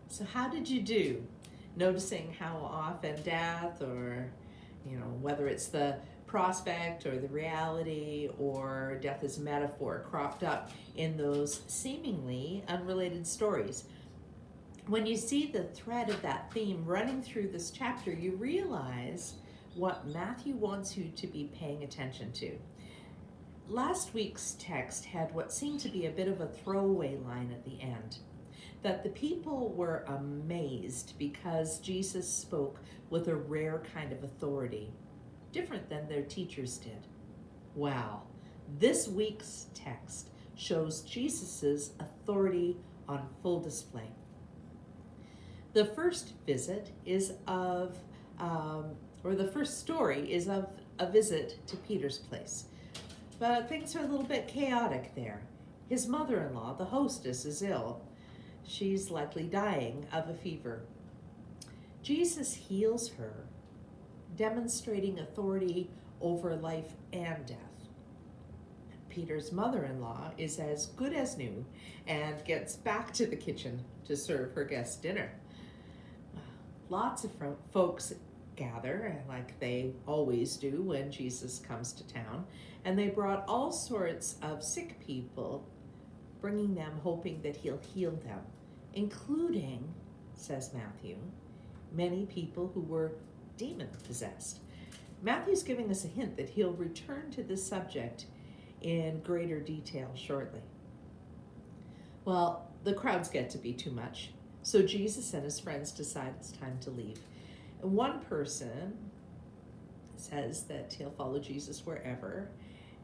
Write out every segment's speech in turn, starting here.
So how did you do? Noticing how often death, or whether it's the prospect or the reality or death as a metaphor, cropped up in those seemingly unrelated stories. When you see the thread of that theme running through this chapter, you realize what Matthew wants you to be paying attention to. Last week's text had what seemed to be a bit of a throwaway line at the end, that the people were amazed because Jesus spoke with a rare kind of authority, different than their teachers did. Wow, this week's text shows Jesus' authority on full display. The first visit is the first story is of a visit to Peter's place. But things are a little bit chaotic there. His mother-in-law, the hostess, is ill. She's likely dying of a fever. Jesus heals her, demonstrating authority over life and death. Peter's mother-in-law is as good as new and gets back to the kitchen to serve her guests dinner. Lots of folks gather, like they always do when Jesus comes to town, and they brought all sorts of sick people, bringing them hoping that he'll heal them, including, says Matthew, many people who were demon-possessed. Matthew's giving us a hint that he'll return to this subject in greater detail shortly. Well, the crowds get to be too much, so Jesus and his friends decide it's time to leave. And one person says that he'll follow Jesus wherever,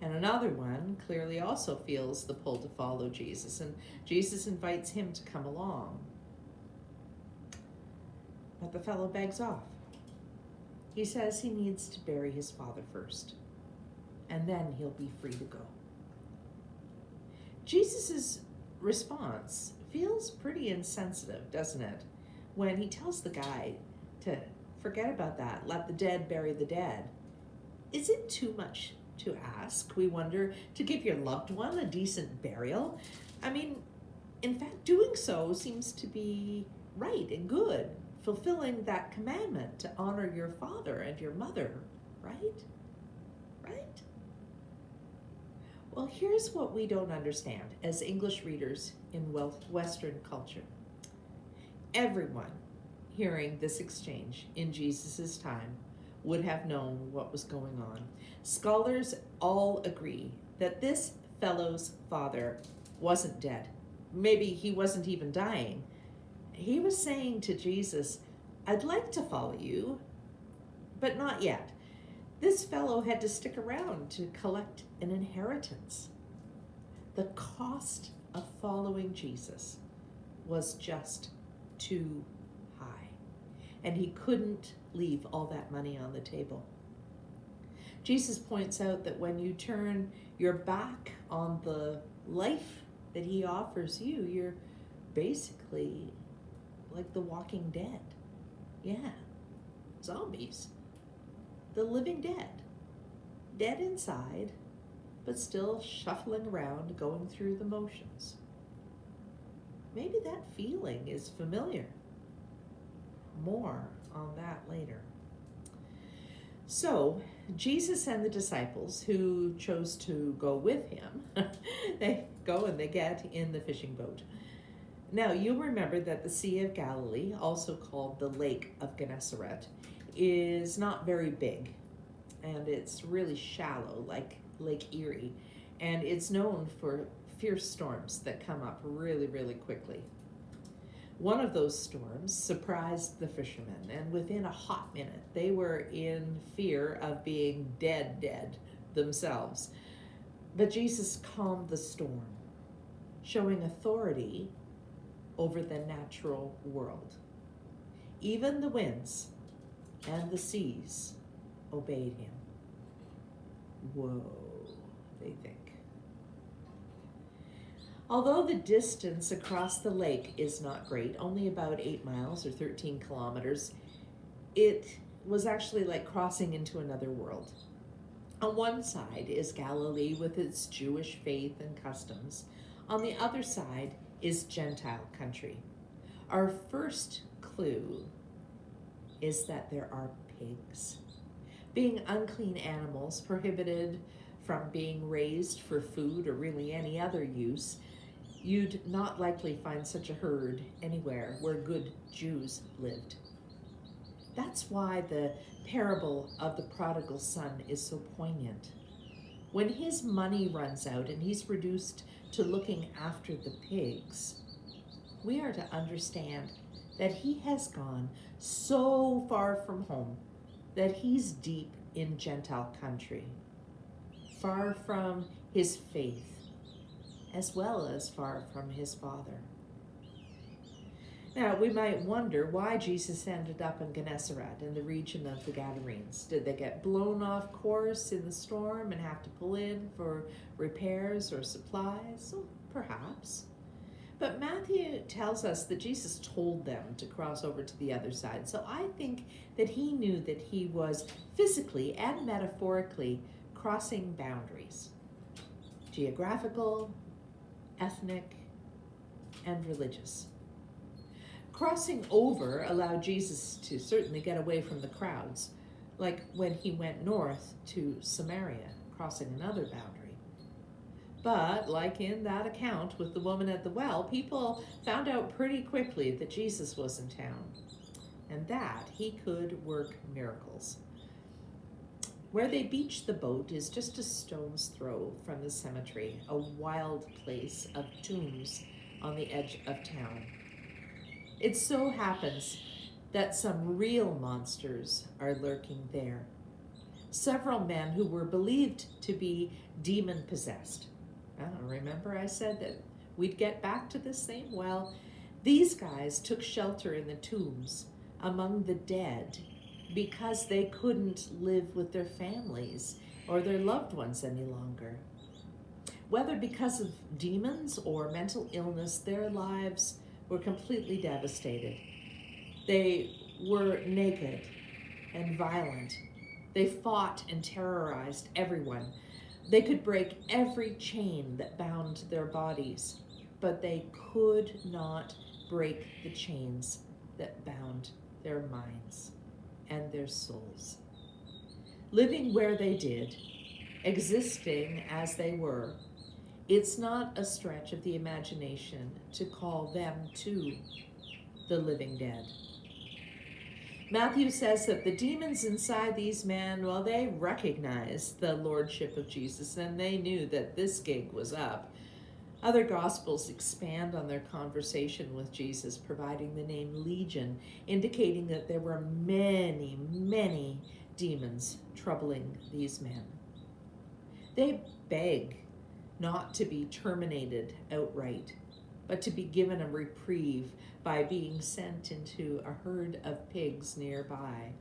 and another one clearly also feels the pull to follow Jesus, and Jesus invites him to come along. But the fellow begs off. He says he needs to bury his father first, and then he'll be free to go. Jesus' response feels pretty insensitive, doesn't it? When he tells the guy to forget about that, let the dead bury the dead. Is it too much to ask, we wonder, to give your loved one a decent burial? I mean, in fact, doing so seems to be right and good, fulfilling that commandment to honor your father and your mother, right? Right? Well, here's what we don't understand as English readers in Western culture. Everyone hearing this exchange in Jesus' time would have known what was going on. Scholars all agree that this fellow's father wasn't dead. Maybe he wasn't even dying. He was saying to Jesus, I'd like to follow you, but not yet. This fellow had to stick around to collect an inheritance. The cost of following Jesus was just too high, and he couldn't leave all that money on the table. Jesus points out that when you turn your back on the life that he offers you, you're basically like the walking dead. Yeah, zombies. The living dead. Dead inside, but still shuffling around, going through the motions. Maybe that feeling is familiar. More on that later. So, Jesus and the disciples who chose to go with him, they go and they get in the fishing boat. Now, you'll remember that the Sea of Galilee, also called the Lake of Gennesaret, is not very big, and it's really shallow, like Lake Erie, and it's known for fierce storms that come up really, really quickly. One of those storms surprised the fishermen, and within a hot minute, they were in fear of being dead themselves. But Jesus calmed the storm, showing authority over the natural world. Even the winds and the seas obeyed him. Whoa, they think. Although the distance across the lake is not great, only about 8 miles or 13 kilometers, it was actually like crossing into another world. On one side is Galilee with its Jewish faith and customs. On the other side is Gentile country. Our first clue is that there are pigs. Being unclean animals prohibited from being raised for food or really any other use, you'd not likely find such a herd anywhere where good Jews lived. That's why the parable of the prodigal son is so poignant. When his money runs out and he's reduced to looking after the pigs, we are to understand that he has gone so far from home that he's deep in Gentile country, far from his faith, as well as far from his Father. Now, we might wonder why Jesus ended up in Gennesaret, in the region of the Gadarenes. Did they get blown off course in the storm and have to pull in for repairs or supplies? Well, perhaps. But Matthew tells us that Jesus told them to cross over to the other side. So I think that he knew that he was physically and metaphorically crossing boundaries, geographical, ethnic, and religious. Crossing over allowed Jesus to certainly get away from the crowds, like when he went north to Samaria, crossing another boundary. But, like in that account with the woman at the well, people found out pretty quickly that Jesus was in town, and that he could work miracles. Where they beached the boat is just a stone's throw from the cemetery, a wild place of tombs on the edge of town. It so happens that some real monsters are lurking there. Several men who were believed to be demon-possessed. Remember I said that we'd get back to this thing? Well, these guys took shelter in the tombs among the dead because they couldn't live with their families or their loved ones any longer. Whether because of demons or mental illness, their lives were completely devastated. They were naked and violent. They fought and terrorized everyone. They could break every chain that bound their bodies, but they could not break the chains that bound their minds and their souls. Living where they did, existing as they were, it's not a stretch of the imagination to call them too the living dead. Matthew says that the demons inside these men, well, they recognized the lordship of Jesus and they knew that this gig was up. Other gospels expand on their conversation with Jesus, providing the name Legion, indicating that there were many, many demons troubling these men. They beg not to be terminated outright, but to be given a reprieve by being sent into a herd of pigs nearby.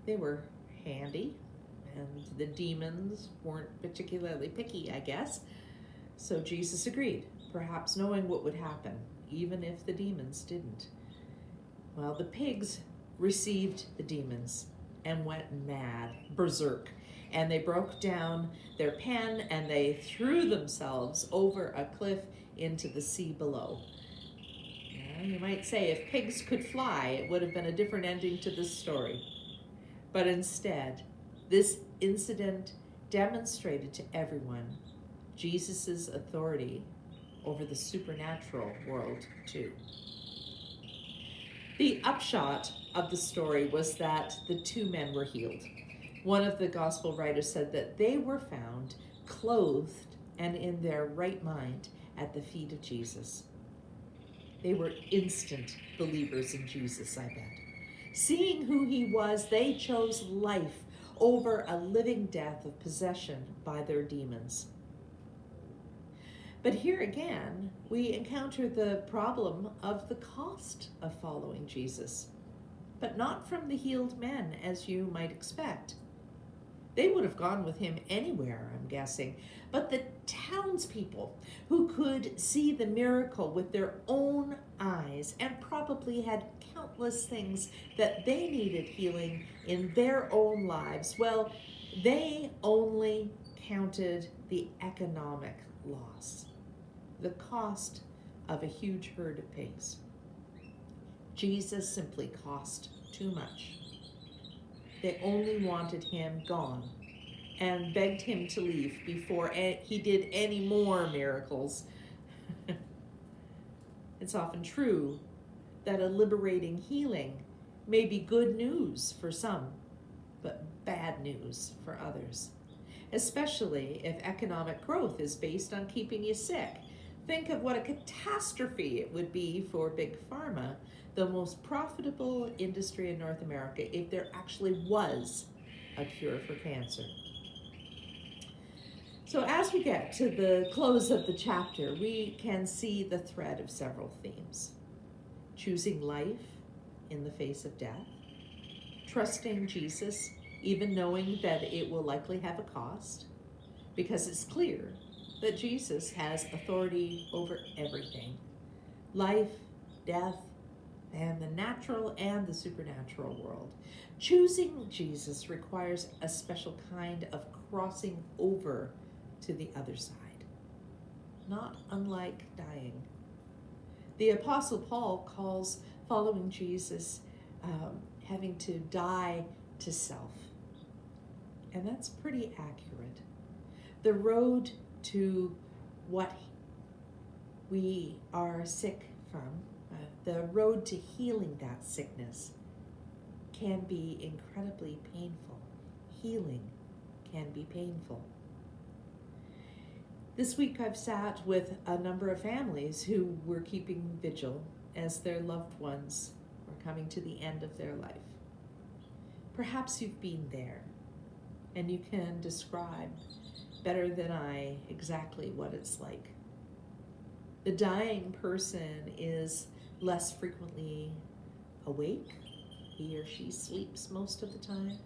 They were handy, and the demons weren't particularly picky, I guess. So Jesus agreed, perhaps knowing what would happen, even if the demons didn't. Well, the pigs received the demons and went mad, berserk, and they broke down their pen and they threw themselves over a cliff into the sea below. You might say if pigs could fly, it would have been a different ending to this story. But instead, this incident demonstrated to everyone Jesus' authority over the supernatural world too. The upshot of the story was that the two men were healed. One of the gospel writers said that they were found clothed and in their right mind at the feet of Jesus. They were instant believers in Jesus, I bet. Seeing who he was, they chose life over a living death of possession by their demons. But here again, we encounter the problem of the cost of following Jesus, but not from the healed men, as you might expect. They would have gone with him anywhere, I'm guessing. But the townspeople who could see the miracle with their own eyes and probably had countless things that they needed healing in their own lives, well, they only counted the economic loss, the cost of a huge herd of pigs. Jesus simply cost too much. They only wanted him gone and begged him to leave before he did any more miracles. It's often true that a liberating healing may be good news for some, but bad news for others, especially if economic growth is based on keeping you sick. Think of what a catastrophe it would be for Big Pharma, the most profitable industry in North America, if there actually was a cure for cancer. So as we get to the close of the chapter, we can see the thread of several themes. Choosing life in the face of death, trusting Jesus, even knowing that it will likely have a cost, because it's clear that Jesus has authority over everything. Life, death, and the natural and the supernatural world. Choosing Jesus requires a special kind of crossing over to the other side, not unlike dying. The Apostle Paul calls following Jesus having to die to self, and that's pretty accurate. The road to what we are sick from, the road to healing that sickness, can be incredibly painful. Healing can be painful. This week I've sat with a number of families who were keeping vigil as their loved ones were coming to the end of their life. Perhaps you've been there and you can describe better than I exactly what it's like. The dying person is less frequently awake. He or she sleeps most of the time.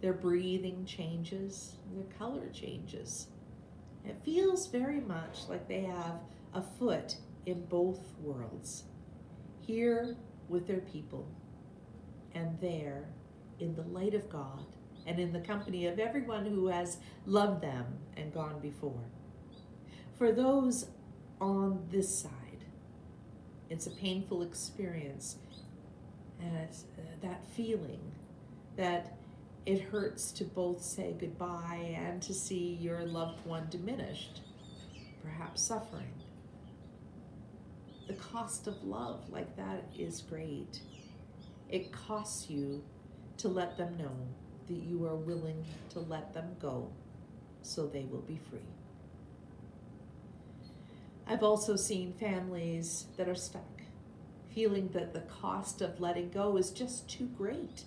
Their breathing changes, their color changes. It feels very much like they have a foot in both worlds, here with their people, and there in the light of God and in the company of everyone who has loved them and gone before. For those on this side, it's a painful experience, and it's that feeling that it hurts to both say goodbye and to see your loved one diminished, perhaps suffering. The cost of love like that is great. It costs you to let them know that you are willing to let them go so they will be free. I've also seen families that are stuck, feeling that the cost of letting go is just too great,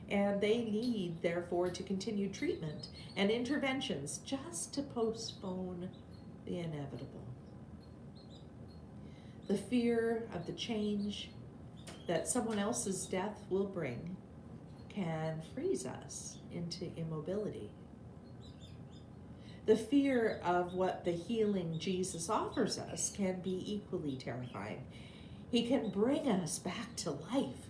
and they need, therefore, to continue treatment and interventions just to postpone the inevitable. The fear of the change that someone else's death will bring can freeze us into immobility. The fear of what the healing Jesus offers us can be equally terrifying. He can bring us back to life.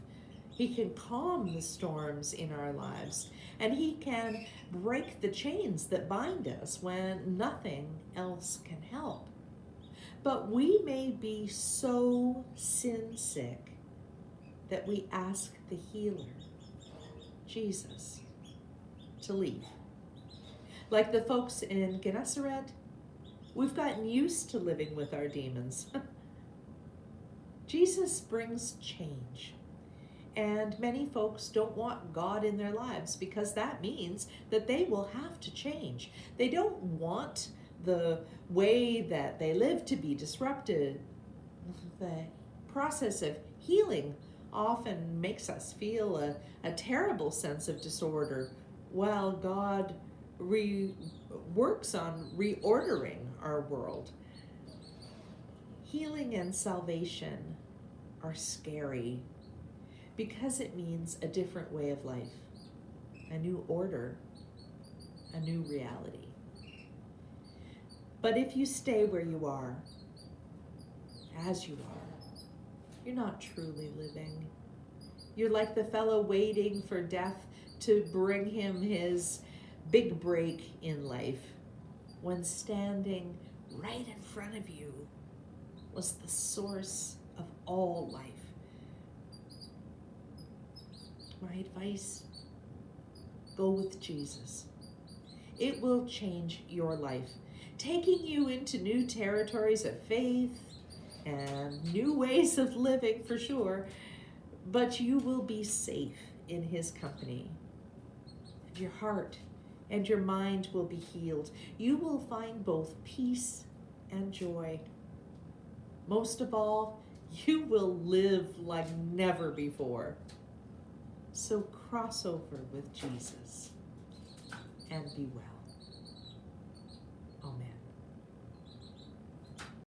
He can calm the storms in our lives, and he can break the chains that bind us when nothing else can help. But we may be so sin sick that we ask the healer, Jesus, to leave. Like the folks in Gennesaret, we've gotten used to living with our demons. Jesus brings change. And many folks don't want God in their lives because that means that they will have to change. They don't want the way that they live to be disrupted. The process of healing often makes us feel a terrible sense of disorder, while God works on reordering our world. Healing and salvation are scary because it means a different way of life, a new order, a new reality. But if you stay where you are, as you are, you're not truly living. You're like the fellow waiting for death to bring him his big break in life, when standing right in front of you was the source of all life, my advice, go with Jesus. It will change your life, taking you into new territories of faith and new ways of living for sure, but you will be safe in his company. And your heart and your mind will be healed. You will find both peace and joy. Most of all, you will live like never before. So cross over with Jesus and be well. Amen.